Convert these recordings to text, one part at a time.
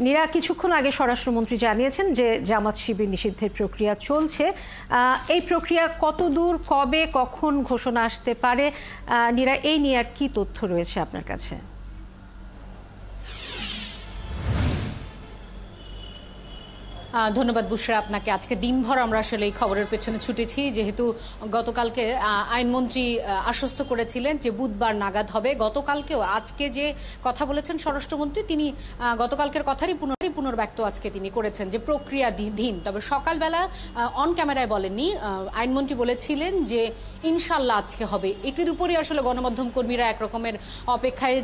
নীরা, কিছুক্ষণ আগে স্বরাষ্ট্রমন্ত্রী জানিয়েছেন যে জামাত শিবির নিষিদ্ধের প্রক্রিয়া চলছে। এই প্রক্রিয়া কতদূর, কবে, কখন ঘোষণা আসতে পারে? নীরা, এই নিয়ে আর কি তথ্য রয়েছে আপনার কাছে? ধন্যবাদ বুশরা আপনাকে। আজকে দিনভর আমরা আসলে এই খবরের পেছনে ছুটেছি, যেহেতু গতকালকে আইনমন্ত্রী আশ্বস্ত করেছিলেন যে বুধবার নাগাদ হবে। গতকালকেও আজকে যে কথা বলেছেন স্বরাষ্ট্রমন্ত্রী, তিনি গতকালকের কথারই পুনর্ব্যক্ত আজকে তিনি করেছেন যে প্রক্রিয়াধীন। তবে সকালবেলা অন ক্যামেরায় বলেননি, আইনমন্ত্রী বলেছিলেন যে ইনশাল্লাহ আজকে হবে। এটির উপরই আসলে গণমাধ্যম কর্মীরা একরকমের অপেক্ষায়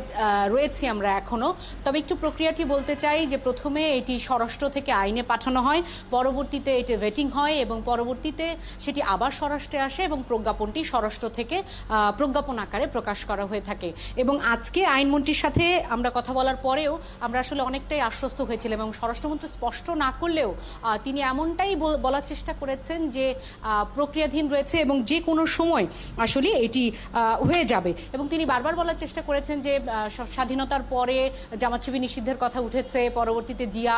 রয়েছি আমরা এখনো। তবে একটু প্রক্রিয়াটি বলতে চাই যে প্রথমে এটি স্বরাষ্ট্র থেকে আইনে পাঠানো হয়, পরবর্তীতে এটি ভেটিং হয় এবং পরবর্তীতে সেটি আবার স্বরাষ্ট্রে আসে এবং প্রজ্ঞাপনটি স্বরাষ্ট্র থেকে প্রজ্ঞাপন আকারে প্রকাশ করা হয়ে থাকে। এবং আজকে আইনমন্ত্রীর সাথে আমরা কথা বলার পরেও আমরা আসলে অনেকটাই আশ্বস্ত হয়েছিলাম এবং স্বরাষ্ট্রমন্ত্রী স্পষ্ট না করলেও তিনি এমনটাই বলার চেষ্টা করেছেন যে প্রক্রিয়াধীন রয়েছে এবং যে কোনো সময় আসলে এটি হয়ে যাবে। এবং তিনি বারবার বলার চেষ্টা করেছেন যে স্বাধীনতার পরে জামাত শিবির নিষিদ্ধের কথা উঠেছে, পরবর্তীতে জিয়া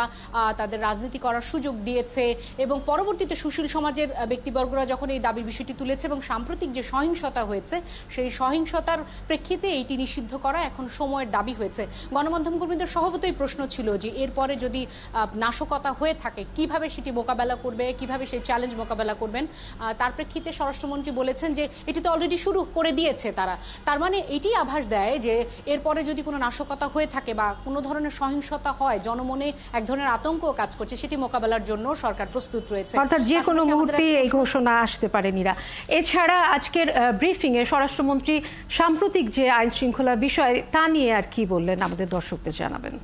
তাদের রাজনীতি করার সুযোগ দিয়েছে এবং পরবর্তীতে সুশীল সমাজের ব্যক্তিবর্গরা যখন এই দাবির বিষয়টি তুলেছে এবং সাম্প্রতিক যে সহিংসতা হয়েছে সেই সহিংসতার প্রেক্ষিতে এইটি নিষিদ্ধ করা এখন সময়ের দাবি হয়েছে। গণমাধ্যম কর্মীদের স্বভাবতই প্রশ্ন ছিল যে এরপরে যদি নাশকতা হয়ে থাকে কিভাবে সেটি মোকাবেলা করবে, কিভাবে সেই চ্যালেঞ্জ মোকাবেলা করবেন। তার প্রেক্ষিতে স্বরাষ্ট্রমন্ত্রী বলেছেন যে এটি তো অলরেডি শুরু করে দিয়েছে তারা। তার মানে এটি আভাস দেয় যে এরপরে যদি কোনো নাশকতা হয়ে থাকে বা কোনো ধরনের সহিংসতা হয়, জনমনে এক ধরনের আতঙ্ক কাজ করছে, সেটি মোকাবেলার জন্য সরকার প্রস্তুত রয়েছে। অর্থাৎ যে কোনো মুহূর্তে এই ঘোষণা আসতে পারে। নীরা, এছাড়া আজকের ব্রিফিংয়ে স্বরাষ্ট্রমন্ত্রী সাম্প্রতিক যে আইন শৃঙ্খলা বিষয় তা নিয়ে আর কি বললেন আমাদের দর্শকদের জানাবেন।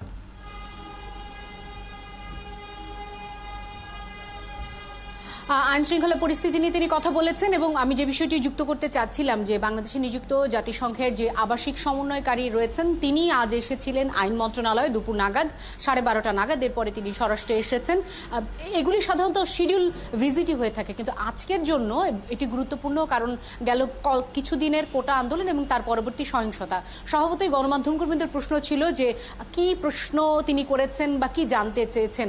আইন শৃঙ্খলা পরিস্থিতি নিয়ে তিনি কথা বলেছেন এবং আমি যে বিষয়টি যুক্ত করতে চাচ্ছিলাম যে বাংলাদেশে নিযুক্ত জাতিসংঘের যে আবাসিক সমন্বয়কারী রয়েছেন তিনি আজ এসেছিলেন আইন মন্ত্রণালয়ে দুপুর নাগাদ, 12:30 নাগাদ। এরপরে তিনি স্বরাষ্ট্রে এসেছেন। এগুলি সাধারণত শিডিউল ভিজিটই হয়ে থাকে, কিন্তু আজকের জন্য এটি গুরুত্বপূর্ণ কারণ গেল কিছুদিনের কোটা আন্দোলন এবং তার পরবর্তী সহিংসতা। স্বভাবতই গণমাধ্যম কর্মীদের প্রশ্ন ছিল যে কি প্রশ্ন তিনি করেছেন বা কি জানতে চেয়েছেন।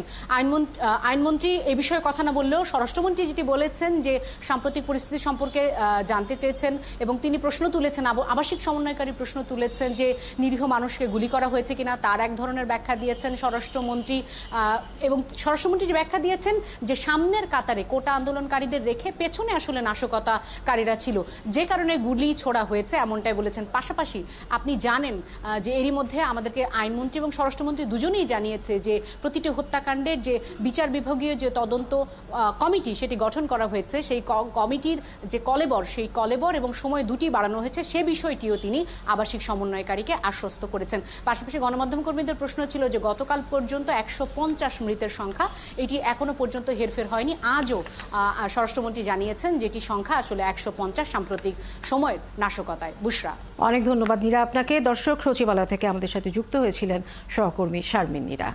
আইনমন্ত্রী এ বিষয়ে কথা না বললেও স্বরাষ্ট্রমন্ত্রী যেটি বলেছেন যে সাম্প্রতিক পরিস্থিতি সম্পর্কে জানতে চেয়েছেন এবং তিনি প্রশ্ন তুলেছেন, আবাসিক সমন্বয়কারী প্রশ্ন তুলেছেন যে নিরীহ মানুষকে গুলি করা হয়েছে কিনা, তার এক ধরনের ব্যাখ্যা দিয়েছেন স্বরাষ্ট্রমন্ত্রী। এবং স্বরাষ্ট্রমন্ত্রী যে ব্যাখ্যা দিয়েছেন যে সামনের কাতারে কোটা আন্দোলনকারীদের রেখে পেছনে আসলে নাশকতাকারীরা ছিল, যে কারণে গুলি ছোড়া হয়েছে, এমনটাই বলেছেন। পাশাপাশি আপনি জানেন যে এরই মধ্যে আমাদেরকে আইনমন্ত্রী এবং স্বরাষ্ট্রমন্ত্রী দুজনেই জানিয়েছে যে প্রতিটি হত্যাকাণ্ডের যে বিচার বিভাগীয় যে তদন্ত কমিটি সেটি গঠন করা হয়েছে, সেই কমিটির যে কলেবর, সেই কলেবর এবং সময় দুটি বাড়ানো হয়েছে, সে বিষয়টিও তিনি আবাসিক সমন্বয়কারীকে আশ্বস্ত করেছেন। পাশাপাশি গণমাধ্যম কর্মীদের প্রশ্ন ছিল যে গতকাল পর্যন্ত 150 মৃতের সংখ্যা, এটি এখনো পর্যন্ত হেরফের হয়নি। আজও স্বরাষ্ট্রমন্ত্রী জানিয়েছেন যেটি সংখ্যা আসলে 150 সাম্প্রতিক সময়ের নাশকতায়। বুশরা, অনেক ধন্যবাদ নীরা আপনাকে। দর্শক, সচিবালয় থেকে আমাদের সাথে যুক্ত হয়েছিলেন সহকর্মী শারমিন নীরা।